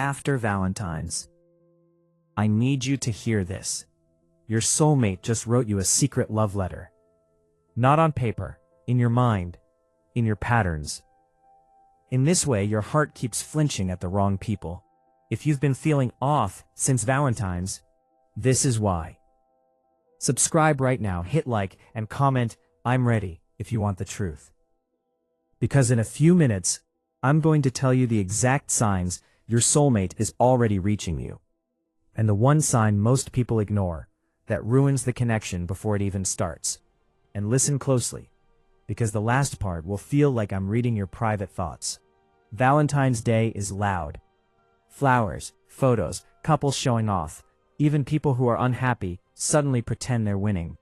after Valentine's. I need you to hear this. Your soulmate just wrote you a secret love letter. Not on paper, in your mind, in your patterns. In this way, your heart keeps flinching at the wrong people. If you've been feeling off since Valentine's, this is why. Subscribe right now, hit like, and comment, "I'm ready," if you want the truth. Because in a few minutes, I'm going to tell you the exact signs your soulmate is already reaching you. And the one sign most people ignore, that ruins the connection before it even starts. And listen closely, because the last part will feel like I'm reading your private thoughts. Valentine's Day is loud. Flowers, photos, couples showing off, even people who are unhappy suddenly pretend they're winning.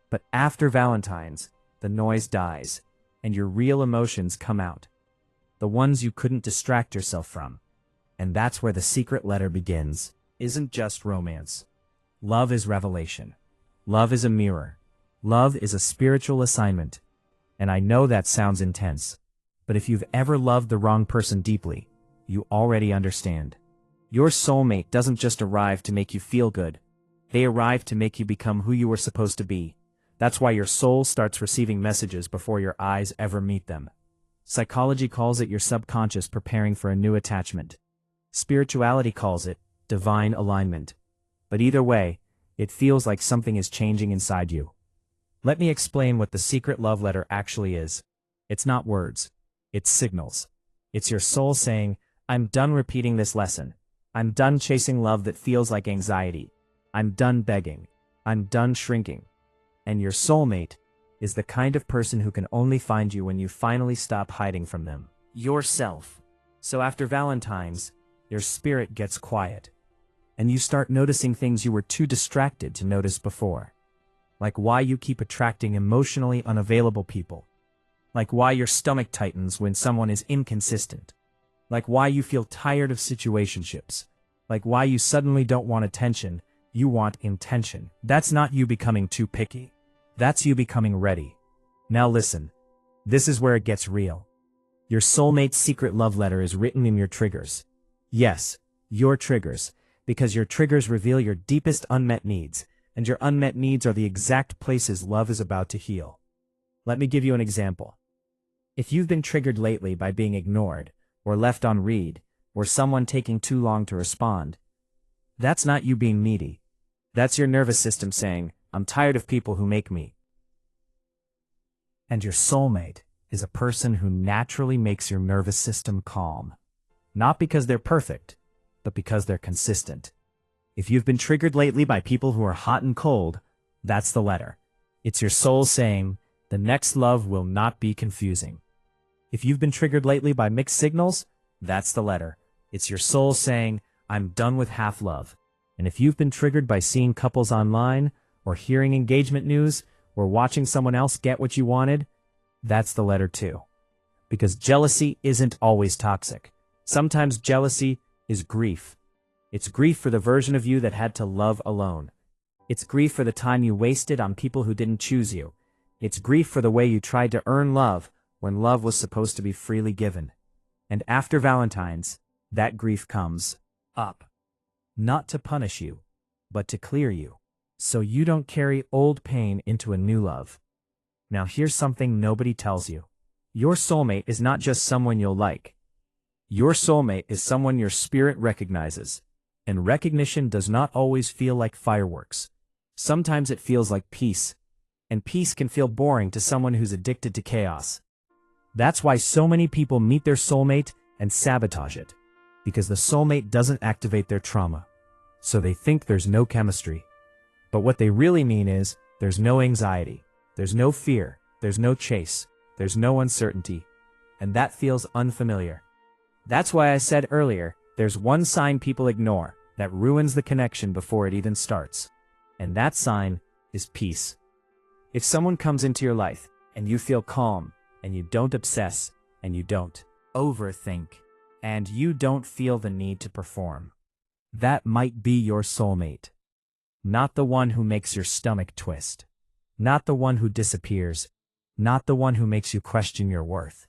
But after Valentine's, the noise dies, and your real emotions come out. The ones you couldn't distract yourself from. And that's where the secret letter begins. Isn't just romance. Love is revelation. Love is a mirror. Love is a spiritual assignment. And I know that sounds intense. But if you've ever loved the wrong person deeply, you already understand. Your soulmate doesn't just arrive to make you feel good. They arrive to make you become who you were supposed to be. That's why your soul starts receiving messages before your eyes ever meet them. Psychology calls it your subconscious preparing for a new attachment. Spirituality calls it divine alignment. But either way, it feels like something is changing inside you. Let me explain what the secret love letter actually is. It's not words. It's signals. It's your soul saying, "I'm done repeating this lesson. I'm done chasing love that feels like anxiety. I'm done begging. I'm done shrinking." And your soulmate is the kind of person who can only find you when you finally stop hiding from them. Yourself. So after Valentine's, your spirit gets quiet. And you start noticing things you were too distracted to notice before. Like why you keep attracting emotionally unavailable people. Like why your stomach tightens when someone is inconsistent. Like why you feel tired of situationships. Like why you suddenly don't want attention, you want intention. That's not you becoming too picky. That's you becoming ready. Now listen, this is where it gets real. Your soulmate's secret love letter is written in your triggers. Yes, your triggers, because your triggers reveal your deepest unmet needs, and your unmet needs are the exact places love is about to heal. Let me give you an example. If you've been triggered lately by being ignored, or left on read, or someone taking too long to respond, that's not you being needy. That's your nervous system saying, "I'm tired of people who make me." And your soulmate is a person who naturally makes your nervous system calm. Not because they're perfect, but because they're consistent. If you've been triggered lately by people who are hot and cold, that's the letter. It's your soul saying, the next love will not be confusing. If you've been triggered lately by mixed signals, that's the letter. It's your soul saying, "I'm done with half love." And if you've been triggered by seeing couples online, or hearing engagement news, or watching someone else get what you wanted, that's the letter too. Because jealousy isn't always toxic. Sometimes jealousy is grief. It's grief for the version of you that had to love alone. It's grief for the time you wasted on people who didn't choose you. It's grief for the way you tried to earn love when love was supposed to be freely given. And after Valentine's, that grief comes up. Not to punish you, but to clear you, so you don't carry old pain into a new love. Now here's something nobody tells you. Your soulmate is not just someone you'll like. Your soulmate is someone your spirit recognizes. And recognition does not always feel like fireworks. Sometimes it feels like peace. And peace can feel boring to someone who's addicted to chaos. That's why so many people meet their soulmate and sabotage it. Because the soulmate doesn't activate their trauma. So they think there's no chemistry. But what they really mean is, there's no anxiety. There's no fear. There's no chase. There's no uncertainty. And that feels unfamiliar. That's why I said earlier, there's one sign people ignore that ruins the connection before it even starts. And that sign is peace. If someone comes into your life, and you feel calm, and you don't obsess, and you don't overthink, and you don't feel the need to perform, that might be your soulmate. Not the one who makes your stomach twist. Not the one who disappears. Not the one who makes you question your worth.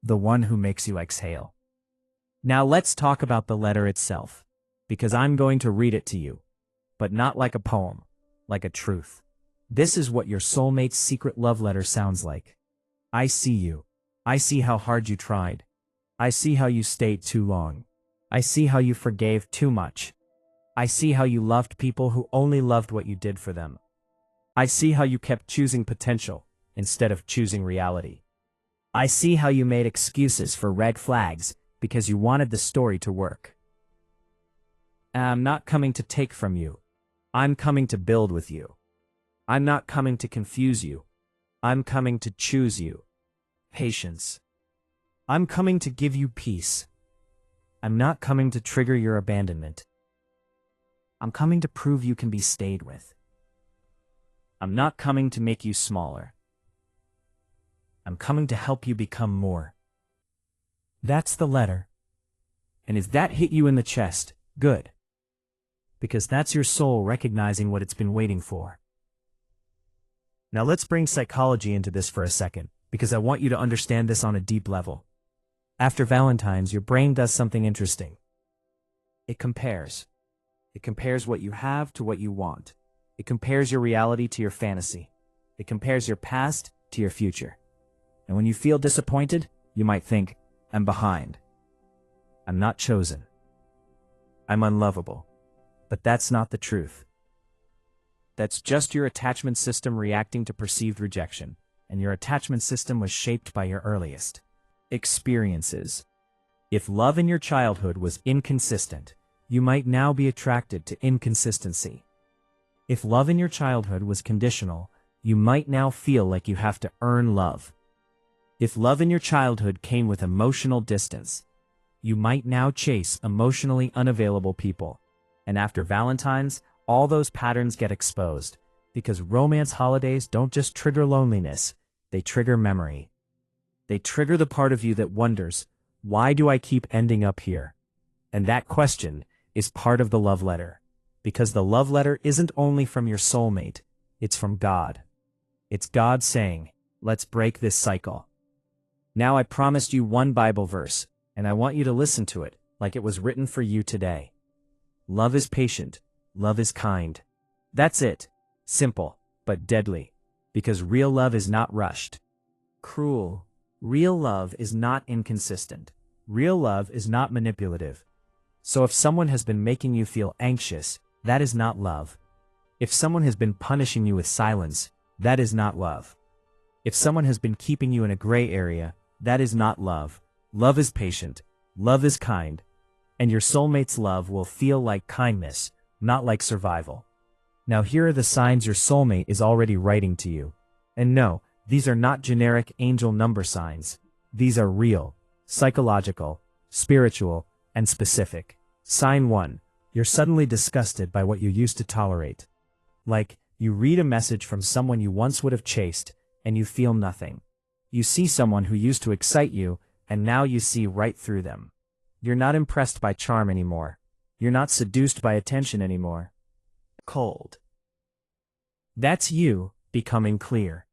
The one who makes you exhale. Now let's talk about the letter itself, because I'm going to read it to you, but not like a poem, like a truth. This is what your soulmate's secret love letter sounds like. I see you. I see how hard you tried. I see how you stayed too long. I see how you forgave too much. I see how you loved people who only loved what you did for them. I see how you kept choosing potential instead of choosing reality. I see how you made excuses for red flags because you wanted the story to work. I'm not coming to take from you. I'm coming to build with you. I'm not coming to confuse you. I'm coming to choose you. Patience. I'm coming to give you peace. I'm not coming to trigger your abandonment. I'm coming to prove you can be stayed with. I'm not coming to make you smaller. I'm coming to help you become more. That's the letter. And if that hit you in the chest, good. Because that's your soul recognizing what it's been waiting for. Now let's bring psychology into this for a second, because I want you to understand this on a deep level. After Valentine's, your brain does something interesting. It compares. It compares what you have to what you want. It compares your reality to your fantasy. It compares your past to your future. And when you feel disappointed, you might think, I'm behind. I'm not chosen. I'm unlovable. But that's not the truth. That's just your attachment system reacting to perceived rejection, and your attachment system was shaped by your earliest experiences. If love in your childhood was inconsistent, you might now be attracted to inconsistency. If love in your childhood was conditional, you might now feel like you have to earn love. If love in your childhood came with emotional distance, you might now chase emotionally unavailable people. And after Valentine's, all those patterns get exposed, because romance holidays don't just trigger loneliness, they trigger memory. They trigger the part of you that wonders, why do I keep ending up here? And that question is part of the love letter, because the love letter isn't only from your soulmate, it's from God. It's God saying, let's break this cycle. Now I promised you one Bible verse, and I want you to listen to it like it was written for you today. Love is patient. Love is kind. That's it. Simple, but deadly. Because real love is not rushed. Cruel. Real love is not inconsistent. Real love is not manipulative. So if someone has been making you feel anxious, that is not love. If someone has been punishing you with silence, that is not love. If someone has been keeping you in a gray area, that is not love. Love is patient. Love is kind. And your soulmate's love will feel like kindness, not like survival. Now here are the signs your soulmate is already writing to you. And no, these are not generic angel number signs. These are real, psychological, spiritual, and specific. Sign 1. You're suddenly disgusted by what you used to tolerate. Like, you read a message from someone you once would have chased, and you feel nothing. You see someone who used to excite you, and now you see right through them. You're not impressed by charm anymore. You're not seduced by attention anymore. Cold. That's you becoming clear.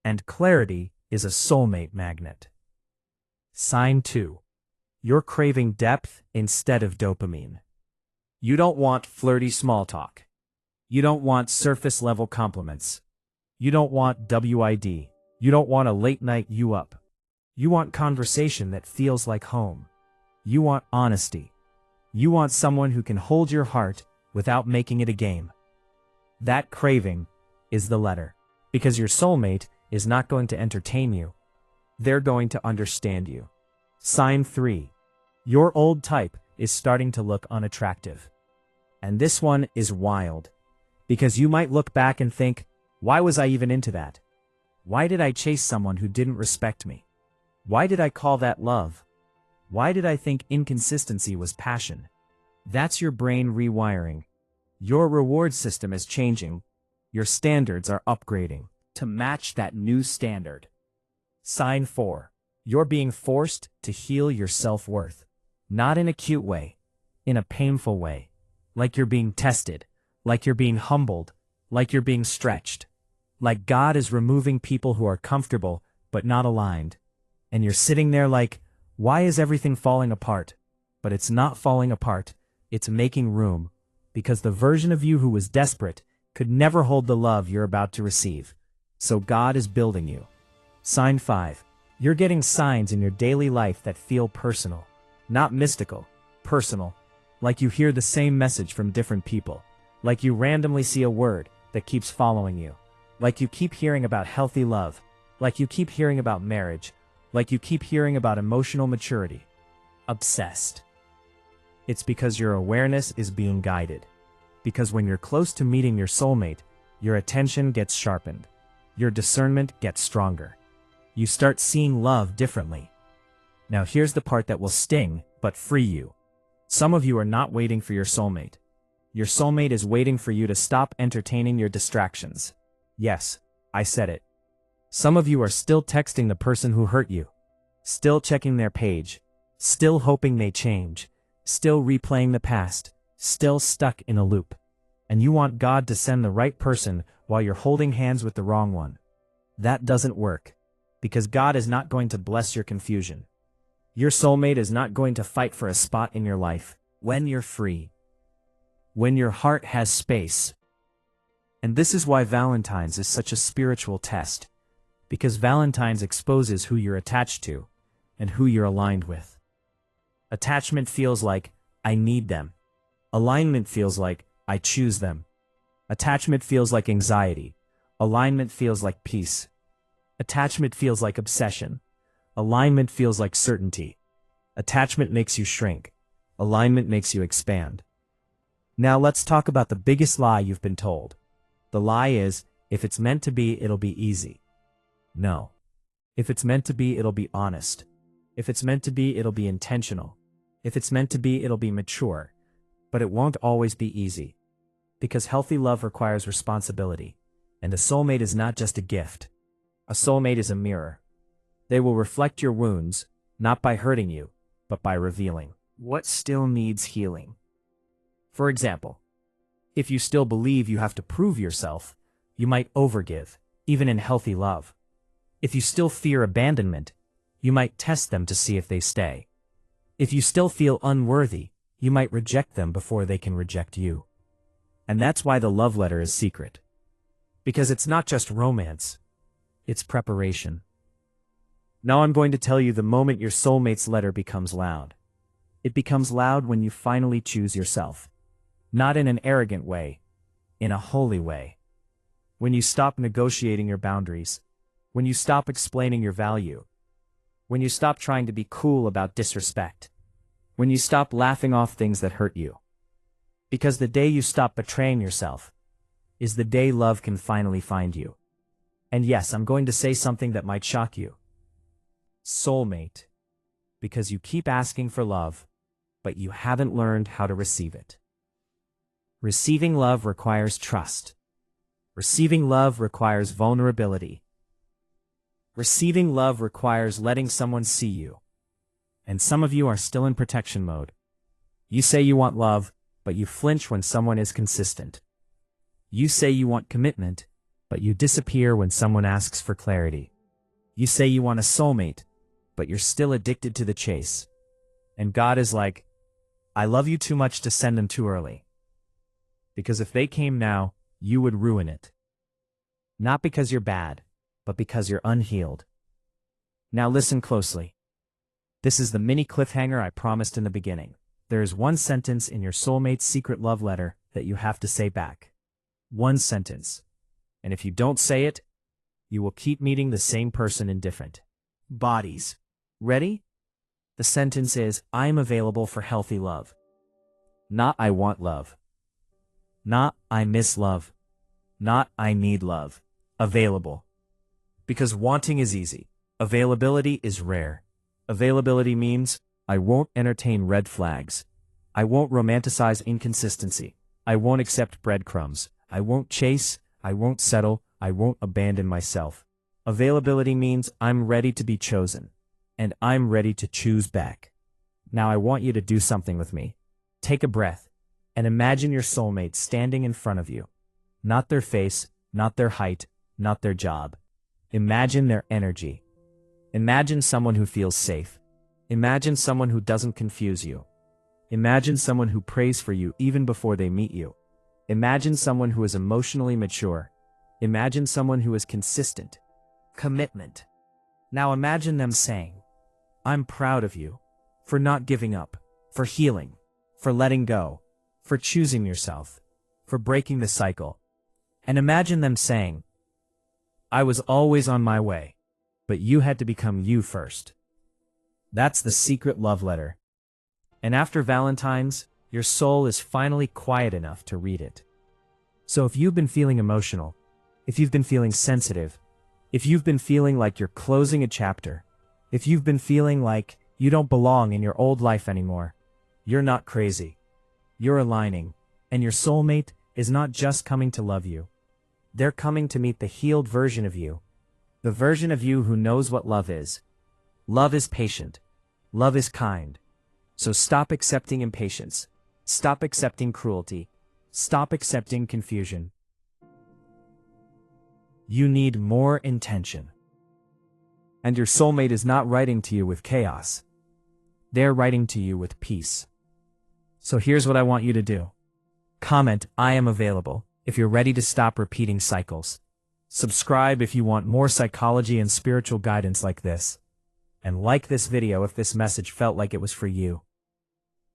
And clarity is a soulmate magnet. Sign 2. You're craving depth instead of dopamine. You don't want flirty small talk. You don't want surface-level compliments. You don't want WID. You don't want a late-night you up. You want conversation that feels like home. You want honesty. You want someone who can hold your heart without making it a game. That craving is the letter, because your soulmate is not going to entertain you. They're going to understand you. Sign 3. Your old type is starting to look unattractive. And this one is wild, because you might look back and think, why was I even into that? Why did I chase someone who didn't respect me? Why did I call that love? Why did I think inconsistency was passion? That's your brain rewiring. Your reward system is changing. Your standards are upgrading to match that new standard. Sign 4. You're being forced to heal your self-worth. Not in a cute way, in a painful way. Like you're being tested, like you're being humbled, like you're being stretched. Like God is removing people who are comfortable but not aligned. And you're sitting there like, why is everything falling apart? But it's not falling apart, it's making room, because the version of you who was desperate could never hold the love you're about to receive. So God is building you. Sign 5. You're getting signs in your daily life that feel personal. Not mystical, personal. Like you hear the same message from different people. Like you randomly see a word that keeps following you. Like you keep hearing about healthy love. Like you keep hearing about marriage. Like you keep hearing about emotional maturity. Obsessed. It's because your awareness is being guided. Because when you're close to meeting your soulmate, your attention gets sharpened. Your discernment gets stronger. You start seeing love differently. Now here's the part that will sting, but free you. Some of you are not waiting for your soulmate. Your soulmate is waiting for you to stop entertaining your distractions. Yes, I said it. Some of you are still texting the person who hurt you. Still checking their page. Still hoping they change. Still replaying the past. Still stuck in a loop. And you want God to send the right person while you're holding hands with the wrong one. That doesn't work. Because God is not going to bless your confusion. Your soulmate is not going to fight for a spot in your life when you're free. When your heart has space. And this is why Valentine's is such a spiritual test. Because Valentine's exposes who you're attached to and who you're aligned with. Attachment feels like, I need them. Alignment feels like, I choose them. Attachment feels like anxiety. Alignment feels like peace. Attachment feels like obsession. Alignment feels like certainty. Attachment makes you shrink. Alignment makes you expand. Now let's talk about the biggest lie you've been told. The lie is, if it's meant to be, it'll be easy. No. If it's meant to be, it'll be honest. If it's meant to be, it'll be intentional. If it's meant to be, it'll be mature. But it won't always be easy. Because healthy love requires responsibility. And a soulmate is not just a gift. A soulmate is a mirror. They will reflect your wounds, not by hurting you, but by revealing what still needs healing. For example, if you still believe you have to prove yourself, you might overgive, even in healthy love. If you still fear abandonment, you might test them to see if they stay. If you still feel unworthy, you might reject them before they can reject you. And that's why the love letter is secret. Because it's not just romance, it's preparation. Now I'm going to tell you the moment your soulmate's letter becomes loud. It becomes loud when you finally choose yourself. Not in an arrogant way, in a holy way. When you stop negotiating your boundaries. When you stop explaining your value. When you stop trying to be cool about disrespect. When you stop laughing off things that hurt you. Because the day you stop betraying yourself is the day love can finally find you. And yes, I'm going to say something that might shock you. Soulmate. Because you keep asking for love, but you haven't learned how to receive it. Receiving love requires trust. Receiving love requires vulnerability. Receiving love requires letting someone see you. And some of you are still in protection mode. You say you want love, but you flinch when someone is consistent. You say you want commitment, but you disappear when someone asks for clarity. You say you want a soulmate, but you're still addicted to the chase. And God is like, I love you too much to send them too early. Because if they came now, you would ruin it. Not because you're bad, but because you're unhealed. Now listen closely. This is the mini cliffhanger I promised in the beginning. There is one sentence in your soulmate's secret love letter that you have to say back. One sentence. And if you don't say it, you will keep meeting the same person in different bodies. Ready? The sentence is, I am available for healthy love. Not I want love. Not I miss love. Not I need love. Available. Because wanting is easy. Availability is rare. Availability means, I won't entertain red flags. I won't romanticize inconsistency. I won't accept breadcrumbs. I won't chase. I won't settle. I won't abandon myself. Availability means I'm ready to be chosen. And I'm ready to choose back. Now I want you to do something with me. Take a breath. And imagine your soulmate standing in front of you. Not their face, not their height, not their job. Imagine their energy. Imagine someone who feels safe. Imagine someone who doesn't confuse you. Imagine someone who prays for you even before they meet you. Imagine someone who is emotionally mature. Imagine someone who is consistent. Commitment. Now imagine them saying, "I'm proud of you for not giving up, for healing, for letting go, for choosing yourself, for breaking the cycle." And imagine them saying, "I was always on my way, but you had to become you first." That's the secret love letter. And after Valentine's, your soul is finally quiet enough to read it. So if you've been feeling emotional, if you've been feeling sensitive, if you've been feeling like you're closing a chapter, if you've been feeling like you don't belong in your old life anymore, you're not crazy. You're aligning, and your soulmate is not just coming to love you. They're coming to meet the healed version of you, the version of you who knows what love is. Love is patient. Love is kind. So stop accepting impatience. Stop accepting cruelty. Stop accepting confusion. You need more intention. And your soulmate is not writing to you with chaos. They're writing to you with peace. So here's what I want you to do. Comment, "I am available," if you're ready to stop repeating cycles. Subscribe if you want more psychology and spiritual guidance like this. And like this video if this message felt like it was for you.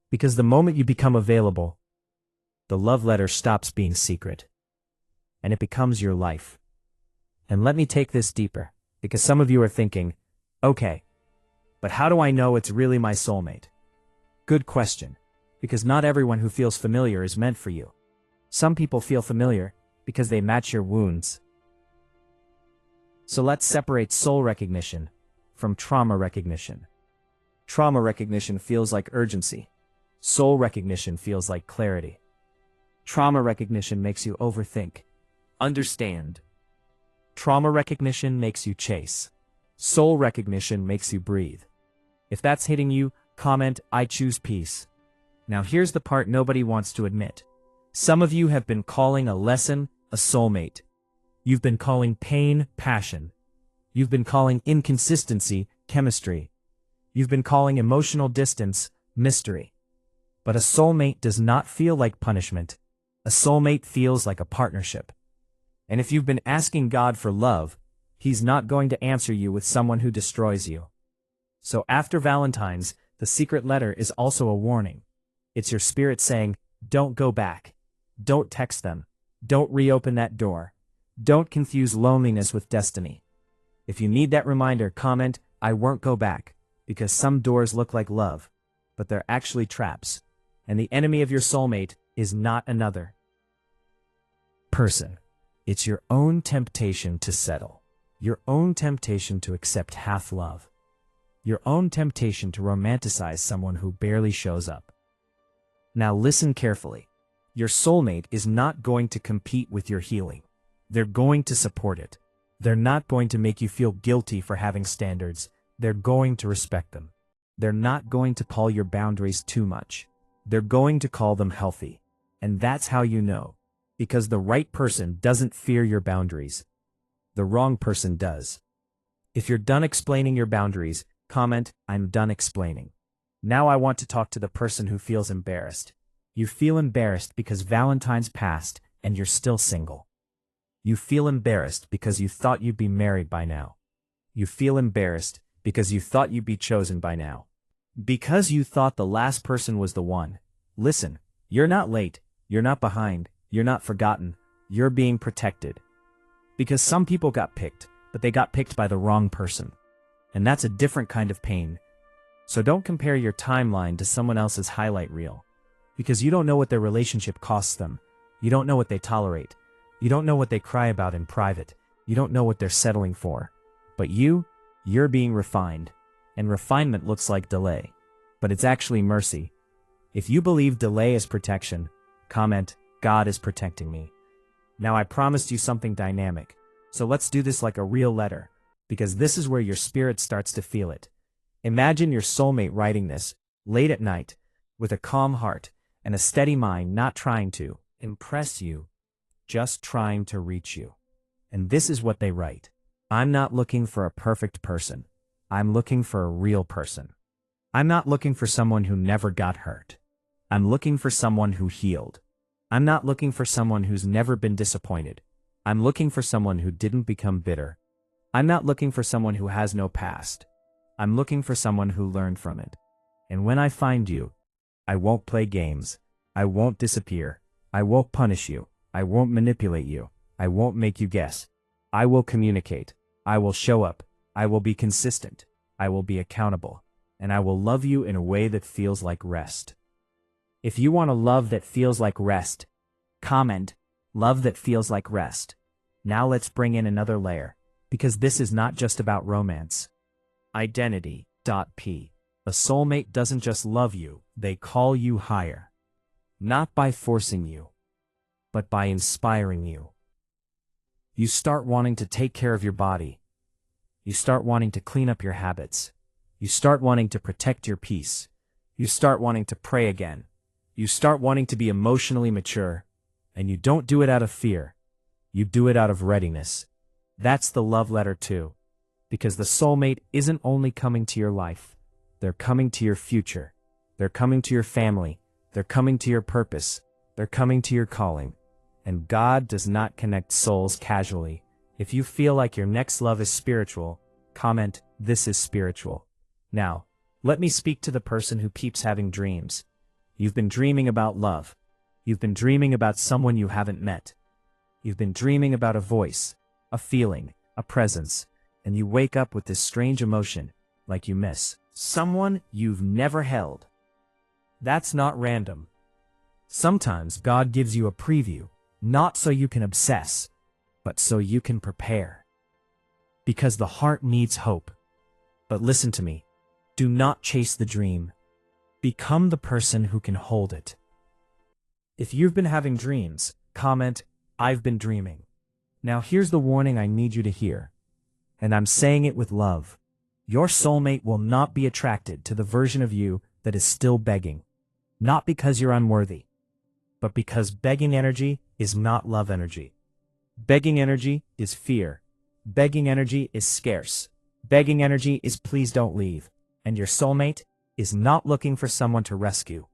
Because the moment you become available, the love letter stops being secret. And it becomes your life. And let me take this deeper, because some of you are thinking, okay, but how do I know it's really my soulmate? Good question, because not everyone who feels familiar is meant for you. Some people feel familiar because they match your wounds. So let's separate soul recognition from trauma recognition. Trauma recognition feels like urgency. Soul recognition feels like clarity. Trauma recognition makes you overthink. Understand. Trauma recognition makes you chase. Soul recognition makes you breathe. If that's hitting you, comment, "I choose peace." Now here's the part nobody wants to admit. Some of you have been calling a lesson a soulmate. You've been calling pain passion. You've been calling inconsistency chemistry. You've been calling emotional distance mystery. But a soulmate does not feel like punishment. A soulmate feels like a partnership. And if you've been asking God for love, He's not going to answer you with someone who destroys you. So after Valentine's, the secret letter is also a warning. It's your spirit saying, don't go back. Don't text them. Don't reopen that door. Don't confuse loneliness with destiny. If you need that reminder, comment, "I won't go back," because some doors look like love, but they're actually traps. And the enemy of your soulmate is not another person. It's your own temptation to settle. Your own temptation to accept half love. Your own temptation to romanticize someone who barely shows up. Now listen carefully. Your soulmate is not going to compete with your healing. They're going to support it. They're not going to make you feel guilty for having standards. They're going to respect them. They're not going to call your boundaries too much. They're going to call them healthy. And that's how you know. Because the right person doesn't fear your boundaries. The wrong person does. If you're done explaining your boundaries, comment, "I'm done explaining." Now I want to talk to the person who feels embarrassed. You feel embarrassed because Valentine's passed and you're still single. You feel embarrassed because you thought you'd be married by now. You feel embarrassed because you thought you'd be chosen by now. Because you thought the last person was the one. Listen, you're not late, you're not behind, you're not forgotten, you're being protected. Because some people got picked, but they got picked by the wrong person. And that's a different kind of pain. So don't compare your timeline to someone else's highlight reel. Because you don't know what their relationship costs them. You don't know what they tolerate. You don't know what they cry about in private. You don't know what they're settling for. But you're being refined. And refinement looks like delay. But it's actually mercy. If you believe delay is protection, comment, "God is protecting me." Now I promised you something dynamic. So let's do this like a real letter. Because this is where your spirit starts to feel it. Imagine your soulmate writing this, late at night, with a calm heart, and a steady mind, not trying to impress you, just trying to reach you. And this is what they write. "I'm not looking for a perfect person. I'm looking for a real person. I'm not looking for someone who never got hurt. I'm looking for someone who healed. I'm not looking for someone who's never been disappointed. I'm looking for someone who didn't become bitter. I'm not looking for someone who has no past. I'm looking for someone who learned from it. And when I find you, I won't play games. I won't disappear. I won't punish you. I won't manipulate you. I won't make you guess. I will communicate. I will show up. I will be consistent. I will be accountable. And I will love you in a way that feels like rest. If you want a love that feels like rest, comment, love that feels like rest. Now let's bring in another layer, because this is not just about romance. Identity. P. A soulmate doesn't just love you, they call you higher. Not by forcing you, but by inspiring you. You start wanting to take care of your body. You start wanting to clean up your habits. You start wanting to protect your peace. You start wanting to pray again. You start wanting to be emotionally mature. And you don't do it out of fear. You do it out of readiness. That's the love letter too. Because the soulmate isn't only coming to your life. They're coming to your future. They're coming to your family. They're coming to your purpose. They're coming to your calling. And God does not connect souls casually. If you feel like your next love is spiritual, comment, "This is spiritual." Now, let me speak to the person who keeps having dreams. You've been dreaming about love. You've been dreaming about someone you haven't met. You've been dreaming about a voice, a feeling, a presence, and you wake up with this strange emotion, like you miss someone you've never held. That's not random. Sometimes God gives you a preview, not so you can obsess, but so you can prepare. Because the heart needs hope. But listen to me. Do not chase the dream. Become the person who can hold it. If you've been having dreams, comment, "I've been dreaming." Now here's the warning I need you to hear. And I'm saying it with love. Your soulmate will not be attracted to the version of you that is still begging. Not because you're unworthy, but because begging energy is not love energy. Begging energy is fear. Begging energy is scarce. Begging energy is "please don't leave." And your soulmate is not looking for someone to rescue.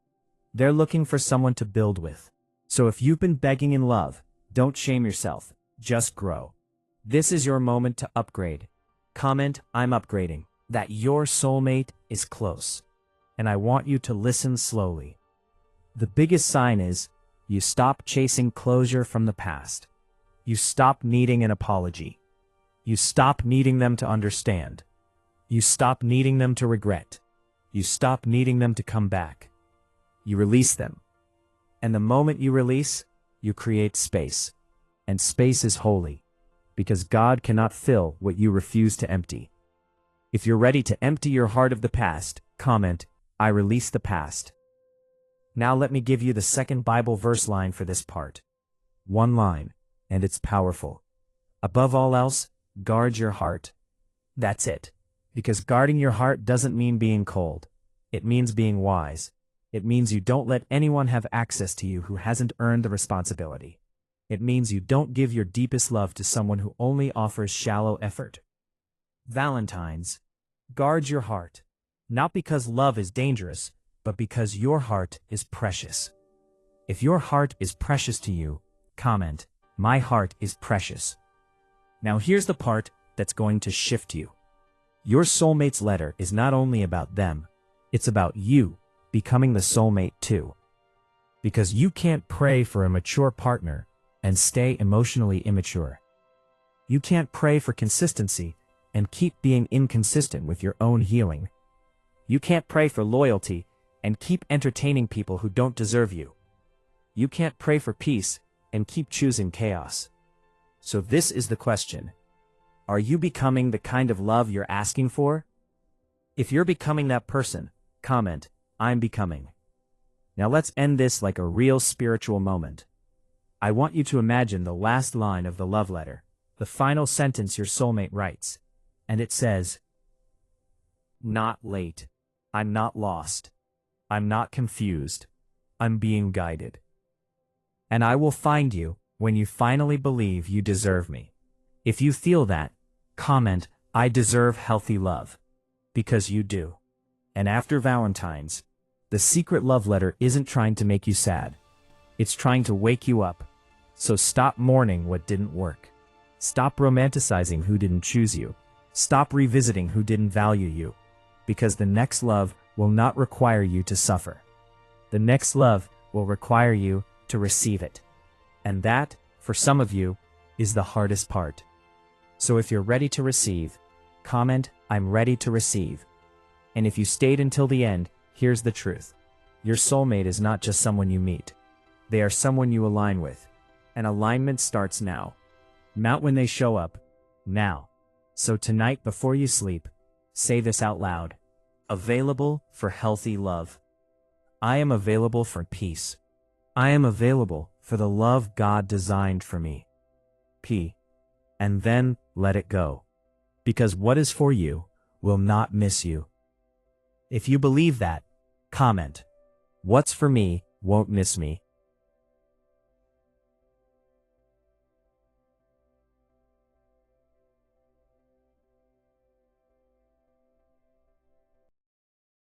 They're looking for someone to build with. So if you've been begging in love, don't shame yourself, just grow. This is your moment to upgrade. Comment, "I'm upgrading," that your soulmate is close. And I want you to listen slowly. The biggest sign is you stop chasing closure from the past. You stop needing an apology. You stop needing them to understand. You stop needing them to regret. You stop needing them to come back. You release them. And the moment you release, you create space. And space is holy, because God cannot fill what you refuse to empty. If you're ready to empty your heart of the past, comment, "I release the past." Now let me give you the second Bible verse line for this part. One line, and it's powerful. Above all else, guard your heart. That's it. Because guarding your heart doesn't mean being cold. It means being wise. It means you don't let anyone have access to you who hasn't earned the responsibility. It means you don't give your deepest love to someone who only offers shallow effort. Valentines, guard your heart. Not because love is dangerous, but because your heart is precious. If your heart is precious to you, comment, "My heart is precious." Now here's the part that's going to shift you. Your soulmate's letter is not only about them, it's about you becoming the soulmate too. Because you can't pray for a mature partner and stay emotionally immature. You can't pray for consistency and keep being inconsistent with your own healing. You can't pray for loyalty and keep entertaining people who don't deserve you. You can't pray for peace and keep choosing chaos. So this is the question. Are you becoming the kind of love you're asking for? If you're becoming that person, comment, "I'm becoming." Now let's end this like a real spiritual moment. I want you to imagine the last line of the love letter, the final sentence your soulmate writes. And it says, "Not late. I'm not lost. I'm not confused. I'm being guided. And I will find you when you finally believe you deserve me." If you feel that, comment, "I deserve healthy love." Because you do. And after Valentine's, The secret love letter isn't trying to make you sad. It's trying to wake you up. So stop mourning what didn't work. Stop romanticizing who didn't choose you. Stop revisiting who didn't value you. Because the next love will not require you to suffer. The next love will require you to receive it. And that, for some of you, is the hardest part. So if you're ready to receive, comment, "I'm ready to receive." And if you stayed until the end, here's the truth. Your soulmate is not just someone you meet. They are someone you align with. And alignment starts now. Not when they show up. Now. So tonight before you sleep, say this out loud. Available for healthy love. I am available for peace. I am available for the love God designed for me. P. And then let it go. Because what is for you will not miss you. If you believe that, comment. What's for me won't miss me.